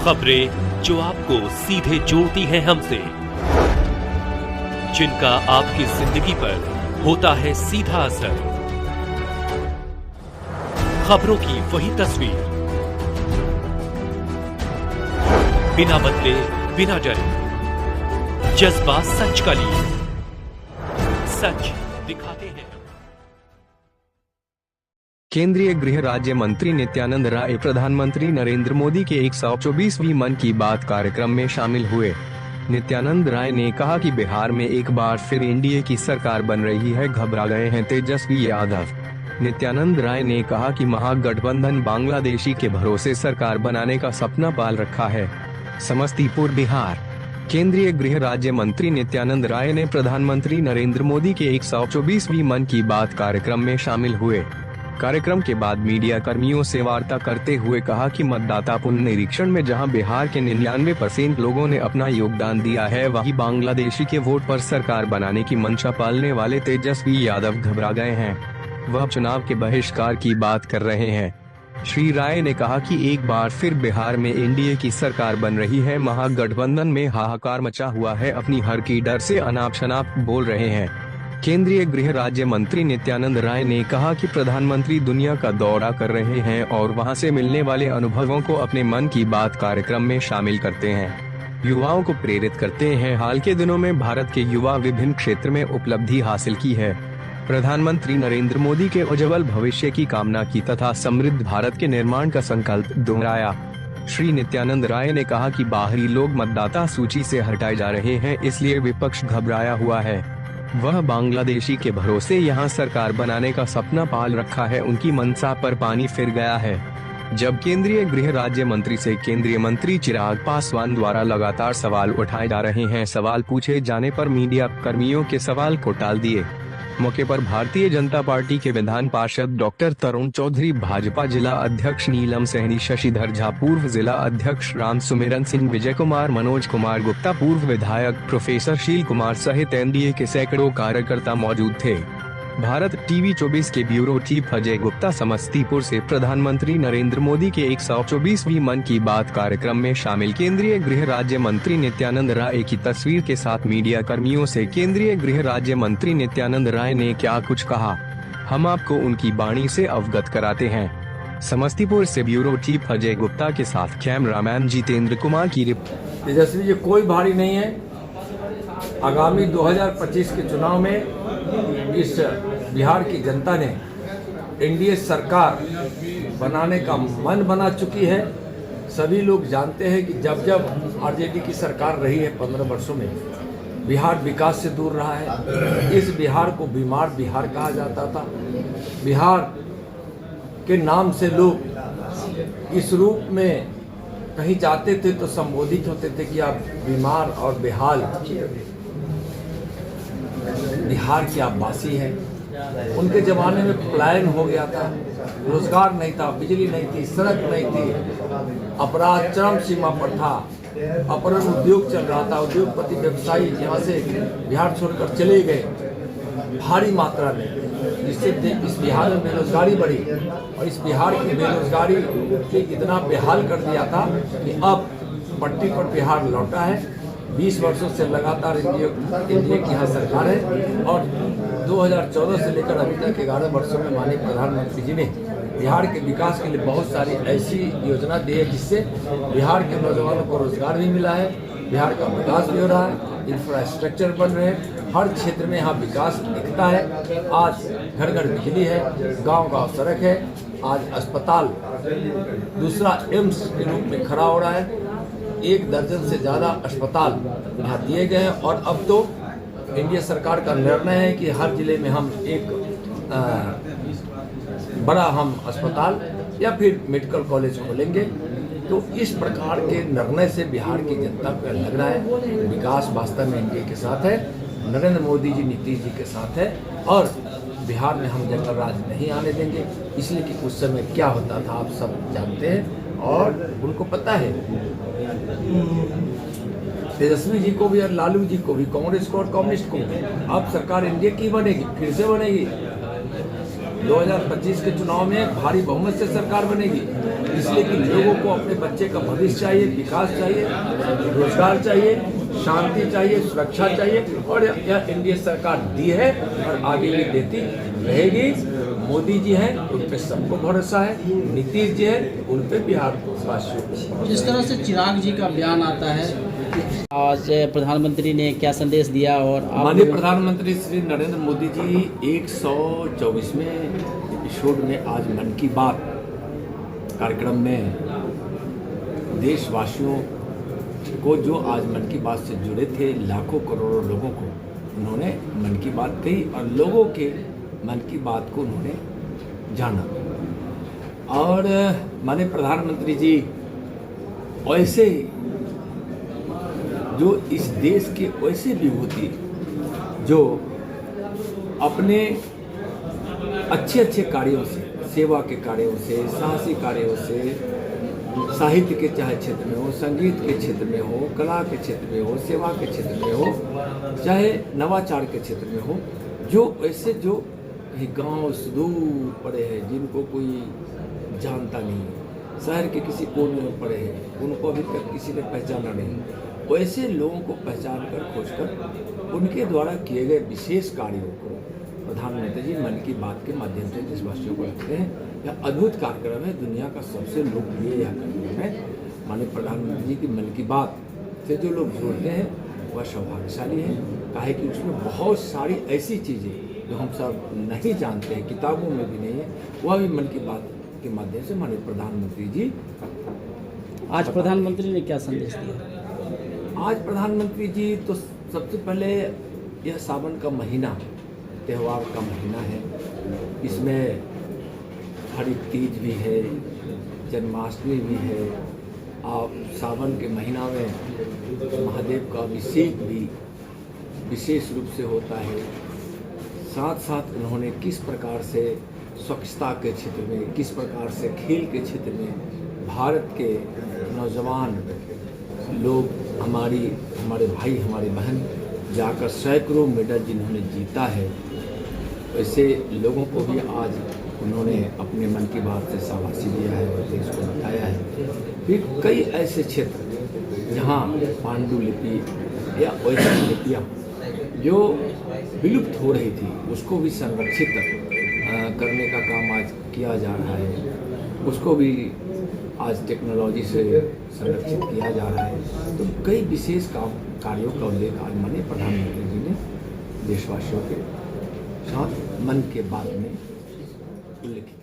खबरें जो आपको सीधे जोड़ती हैं हमसे, जिनका आपकी जिंदगी पर होता है सीधा असर। खबरों की वही तस्वीर, बिना बदले बिना डरे, जज्बा सच का लिए, सच दिखाते हैं। केंद्रीय गृह राज्य मंत्री नित्यानंद राय प्रधानमंत्री नरेंद्र मोदी के 124वीं मन की बात कार्यक्रम में शामिल हुए। नित्यानंद राय ने कहा कि बिहार में एक बार फिर एनडीए की सरकार बन रही है, घबरा गए हैं तेजस्वी यादव। नित्यानंद राय ने कहा कि महागठबंधन बांग्लादेशी के भरोसे सरकार बनाने का सपना पाल रखा है। समस्तीपुर बिहार। केंद्रीय गृह राज्य मंत्री नित्यानंद राय ने प्रधानमंत्री नरेंद्र मोदी के 124वीं मन की बात कार्यक्रम में शामिल हुए। कार्यक्रम के बाद मीडिया कर्मियों से वार्ता करते हुए कहा कि मतदाता पुनर्निरीक्षण में जहां बिहार के 99% लोगों ने अपना योगदान दिया है, वहीं बांग्लादेशी के वोट पर सरकार बनाने की मंशा पालने वाले तेजस्वी यादव घबरा गए हैं। वह चुनाव के बहिष्कार की बात कर रहे हैं। श्री राय ने कहा कि एक बार फिर बिहार में एनडीए की सरकार बन रही है, महागठबंधन में हाहाकार मचा हुआ है, अपनी हर की डर से अनाप शनाप बोल रहे हैं। केंद्रीय गृह राज्य मंत्री नित्यानंद राय ने कहा कि प्रधानमंत्री दुनिया का दौरा कर रहे हैं और वहां से मिलने वाले अनुभवों को अपने मन की बात कार्यक्रम में शामिल करते हैं, युवाओं को प्रेरित करते हैं। हाल के दिनों में भारत के युवा विभिन्न क्षेत्र में उपलब्धि हासिल की है। प्रधानमंत्री नरेंद्र मोदी के उज्जवल भविष्य की कामना की तथा समृद्ध भारत के निर्माण का संकल्प दोहराया। श्री नित्यानंद राय ने कहा कि बाहरी लोग मतदाता सूची से हटाए जा रहे हैं, इसलिए विपक्ष घबराया हुआ है। वह बांग्लादेशी के भरोसे यहां सरकार बनाने का सपना पाल रखा है, उनकी मंशा पर पानी फिर गया है। जब केंद्रीय गृह राज्य मंत्री से केंद्रीय मंत्री चिराग पासवान द्वारा लगातार सवाल उठाए जा रहे हैं, सवाल पूछे जाने पर मीडिया कर्मियों के सवाल को टाल दिए। मौके पर भारतीय जनता पार्टी के विधान पार्षद डॉक्टर तरुण चौधरी, भाजपा जिला अध्यक्ष नीलम सहनी, शशिधर झा, पूर्व जिला अध्यक्ष राम सुमिरन सिंह, विजय कुमार, मनोज कुमार गुप्ता, पूर्व विधायक प्रोफेसर शील कुमार सहित एनडीए के सैकड़ों कार्यकर्ता मौजूद थे। भारत टीवी 24 के ब्यूरो चीफ अजय गुप्ता समस्तीपुर से प्रधानमंत्री नरेंद्र मोदी के 124वीं मन की बात कार्यक्रम में शामिल केंद्रीय गृह राज्य मंत्री नित्यानंद राय की तस्वीर के साथ मीडिया कर्मियों से केंद्रीय गृह राज्य मंत्री नित्यानंद राय ने क्या कुछ कहा, हम आपको उनकी वाणी से अवगत कराते हैं। समस्तीपुर से ब्यूरो चीफ अजय गुप्ता के साथ कैमरामैन जितेंद्र कुमार की रिपोर्ट। तेजस्वी जी कोई भारी नहीं है। आगामी 2025 के चुनाव में इस बिहार की जनता ने एनडीए सरकार बनाने का मन बना चुकी है। सभी लोग जानते हैं कि जब जब आरजेडी की सरकार रही है 15 वर्षों में, बिहार विकास से दूर रहा है। इस बिहार को बीमार बिहार कहा जाता था। बिहार के नाम से लोग इस रूप में कहीं जाते थे तो संबोधित होते थे कि आप बीमार और बेहाल बिहार की आप वासी हैं। उनके ज़माने में पलायन हो गया था, रोजगार नहीं था, बिजली नहीं थी, सड़क नहीं थी, अपराध चरम सीमा पर था, अपहरण उद्योग चल रहा था, उद्योगपति व्यवसायी यहाँ से बिहार छोड़कर चले गए भारी मात्रा में, जिससे इस बिहार में बेरोजगारी बढ़ी और इस बिहार की बेरोजगारी के इतना बेहाल कर दिया था कि अब पट्टी पर बिहार लौटा है। 20 वर्षों से लगातार एनडीए की यहाँ सरकार है और 2014 से लेकर अभी तक 11 वर्षों में माननीय प्रधानमंत्री जी ने बिहार के विकास के लिए बहुत सारी ऐसी योजना दी है, जिससे बिहार के नौजवानों को रोजगार भी मिला है, बिहार का विकास भी हो रहा है, इंफ्रास्ट्रक्चर बन रहे हैं, हर क्षेत्र में यहाँ विकास दिखता है। आज घर घर बिजली है, गांव-गांव सड़क है, आज अस्पताल दूसरा एम्स के रूप में खड़ा हो रहा है। 1 दर्जन से ज़्यादा अस्पताल यहाँ दिए गए हैं और अब तो एनडीए सरकार का निर्णय है कि हर जिले में हम एक बड़ा अस्पताल या फिर मेडिकल कॉलेज खोलेंगे। तो इस प्रकार के निर्णय से बिहार की जनता को लग रहा है विकास वास्तव में एनडीए के साथ है, नरेंद्र मोदी जी, नीतीश जी के साथ है और बिहार में हम जंगल राज नहीं आने देंगे। इसलिए कि उस समय क्या होता था आप सब जानते हैं और उनको पता है। तेजस्वी जी को भी और लालू जी को भी, कांग्रेस को और कम्युनिस्ट को भी, अब सरकार एनडीए की बनेगी, फिर से बनेगी। 2025 के चुनाव में भारी बहुमत से सरकार बनेगी, इसलिए कि लोगों को अपने बच्चे का भविष्य चाहिए, विकास चाहिए, रोजगार चाहिए, शांति चाहिए, सुरक्षा चाहिए, और यह एनडीए सरकार दी है और आगे भी देती रहेगी। मोदी जी हैं, उन पे सबको भरोसा है। नीतीश जी हैं, उन पे बिहार वासियों को। जिस तरह से चिराग जी का बयान आता है, आज प्रधानमंत्री ने क्या संदेश दिया, और माननीय प्रधानमंत्री श्री नरेंद्र मोदी जी 124वें एपिसोड में आज मन की बात कार्यक्रम में देशवासियों को, जो आज मन की बात से जुड़े थे, लाखों करोड़ों लोगों को उन्होंने मन की बात कही और लोगों के मन की बात को उन्होंने जाना। और माननीय प्रधानमंत्री जी ऐसे जो इस देश के ऐसे विभूति जो अपने अच्छे अच्छे कार्यों से, सेवा के कार्यों से, साहसी कार्यों से, साहित्य के चाहे क्षेत्र में हो, संगीत के क्षेत्र में हो, कला के क्षेत्र में हो, सेवा के क्षेत्र में हो, चाहे नवाचार के क्षेत्र में हो, जो ऐसे जो कहीं गांव सुदूर पड़े हैं, जिनको कोई जानता नहीं, शहर के किसी कोने में पड़े हैं, उनको अभी तक किसी ने पहचाना नहीं, वैसे लोगों को पहचान कर, खोज कर, उनके द्वारा किए गए विशेष कार्यों को प्रधानमंत्री जी मन की बात के माध्यम से देशवासियों को रखते हैं। यह अद्भुत कार्यक्रम है, दुनिया का सबसे लोकप्रिय यह कार्यक्रम है। माननीय प्रधानमंत्री जी की मन की बात से जो लोग जुड़ते हैं वह सौभाग्यशाली है, काहे कि उसमें बहुत सारी ऐसी चीज़ें जो हम सब नहीं जानते हैं, किताबों में भी नहीं है, वह भी मन की बात के माध्यम से माननीय प्रधानमंत्री जी। आज प्रधानमंत्री ने क्या संदेश दिया? आज प्रधानमंत्री जी तो सबसे पहले यह सावन का महीना, त्यौहार का महीना है, इसमें हरित तीज भी है, जन्माष्टमी भी है, और सावन के महीना में महादेव का अभिषेक भी विशेष रूप से होता है। साथ साथ उन्होंने किस प्रकार से स्वच्छता के क्षेत्र में, किस प्रकार से खेल के क्षेत्र में भारत के नौजवान लोग, हमारे भाई, हमारी बहन जाकर सैकड़ों मेडल जिन्होंने जीता है, ऐसे लोगों को भी आज उन्होंने अपने मन की बात से शाबाशी दिया है और देश को बताया है। फिर कई ऐसे क्षेत्र जहाँ पांडुलिपि या ऐसी लिपियाँ जो विलुप्त हो रही थी, उसको भी संरक्षित करने का काम आज किया जा रहा है, उसको भी आज टेक्नोलॉजी से संरक्षित किया जा रहा है। तो कई विशेष कार्यों का उल्लेख आज माननीय प्रधानमंत्री जी ने देशवासियों के साथ मन के बात में उल्लेख किया।